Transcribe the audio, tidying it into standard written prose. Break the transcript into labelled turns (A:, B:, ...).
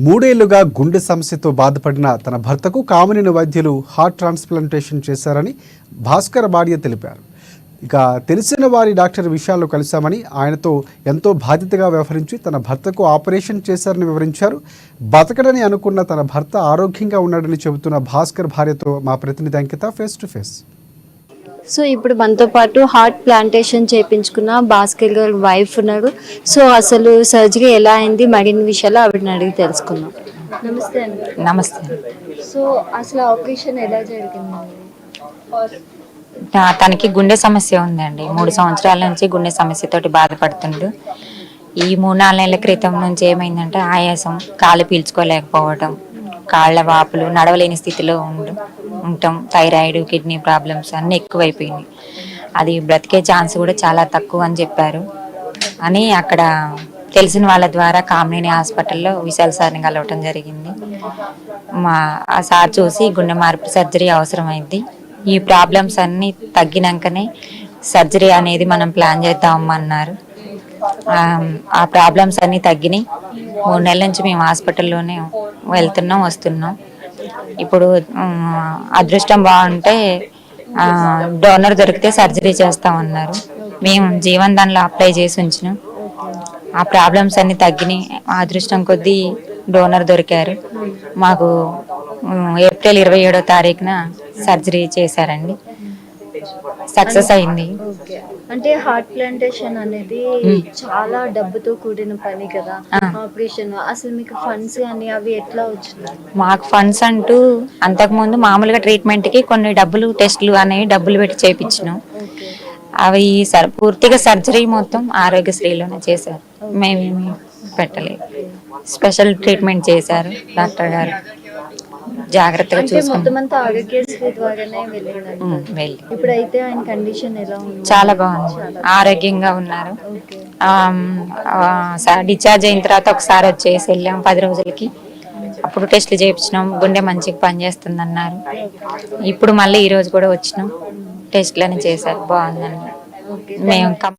A: మూడేళ్లుగా గుండె సమస్యతో బాధపడిన తన భర్తకు కామినేని వైద్యులు హార్ట్ ట్రాన్స్ప్లాంటేషన్ చేశారని భాస్కర్ భార్య తెలిపారు. ఇక తెలిసిన వారి డాక్టర్ విషయాల్లో కలిశామని, ఆయనతో ఎంతో బాధ్యతగా వ్యవహరించి తన భర్తకు ఆపరేషన్ చేశారని వివరించారు. బతకడని అనుకున్న తన భర్త ఆరోగ్యంగా ఉన్నాడని చెబుతున్న భాస్కర్ భార్యతో మా ప్రతినిధి అంకిత ఫేస్ టు ఫేస్.
B: సో ఇప్పుడు మనతో పాటు హార్ట్ ప్లాంటేషన్ చేయించుకున్న భాస్కర్ గారు వైఫ్ ఉన్నారు. సో అసలు సర్జరీ ఎలా అయింది, మరిన్ని విషయాలు ఆవిడని అడిగి తెలుసుకుందాం. నమస్తే అండి.
C: నమస్తే.
B: సో అసలు ఆపరేషన్ ఎలా జరిగింది?
C: తనకి గుండె సమస్య ఉందండి. 3 సంవత్సరాల నుంచి గుండె సమస్యతోటి బాధపడుతుండు. ఈ 3-4 నెలల క్రితం నుంచి ఏమైందంటే ఆయాసం, కాళ్ళు పీల్చుకోలేకపోవడం, కాళ్ళ వాపులు, నడవలేని స్థితిలో ఉండటం, థైరాయిడ్, కిడ్నీ ప్రాబ్లమ్స్ అన్నీ ఎక్కువైపోయినాయి. అది బ్రతికే ఛాన్స్ కూడా చాలా తక్కువ అని చెప్పారు అని అక్కడ తెలిసిన వాళ్ళ ద్వారా కామినేని హాస్పిటల్లో విశాల్ సార్ని కలవటం జరిగింది. ఆ సార్ చూసి గుండె మార్పు సర్జరీ అవసరమైంది, ఈ ప్రాబ్లమ్స్ అన్నీ తగ్గినాకనే సర్జరీ అనేది మనం ప్లాన్ చేద్దామన్నారు. ఆ ప్రాబ్లమ్స్ అన్నీ తగ్గినాయి. 3 నెలల నుంచి మేము హాస్పిటల్లోనే వెళ్తున్నాం వస్తున్నాం. ఇప్పుడు అదృష్టం బాగుంటే డోనర్ దొరికితే సర్జరీ చేస్తామన్నారు. మేము జీవన్ దానిలో అప్లై చేసి ఉంచినాం. ఆ ప్రాబ్లమ్స్ అన్నీ తగ్గినాయి. అదృష్టం కొద్దీ డోనర్ దొరికారు. మాకు ఏప్రిల్ 27వ తారీఖున సర్జరీ చేశారండి. సక్సెస్ అయింది.
B: అంటే హార్ట్ ప్లాంటేషన్ అనేది చాలా డబ్బుతో కూడిన పని కదా, ఆపరేషన్. అసలు మీకు ఫండ్స్ కానీ అవి ఎట్లా వచ్చినాయి?
C: మాకు ఫండ్స్ అంటూ అంతకుముందు మామూలుగా ట్రీట్మెంట్కి కొన్ని టెస్టులు అనేవి డబ్బులు పెట్టి చేయించినాం. అవి పూర్తిగా సర్జరీ మొత్తం ఆరోగ్యశ్రీలోనే చేశారు. మేమేమి పెట్టలేదు. స్పెషల్ ట్రీట్మెంట్ చేశారు డాక్టర్ గారు. జాగ్రత్తగా
B: చూసుకుంటాం. ఇప్పుడైతే ఆయన కండిషన్ ఎలా ఉంది?
C: చాలా బాగుంది, ఆరోగ్యంగా ఉన్నారు. డిశ్చార్జ్ అయిన తర్వాత ఒకసారి వచ్చేసి వెళ్ళాం 10 రోజులకి. అప్పుడు టెస్ట్లు చేయించినాం, గుండె మంచిగా పనిచేస్తుంది అన్నారు. ఇప్పుడు మళ్ళీ ఈ రోజు కూడా వచ్చినాం, టెస్ట్లని చేశారు, బాగుందన్నారు. మేము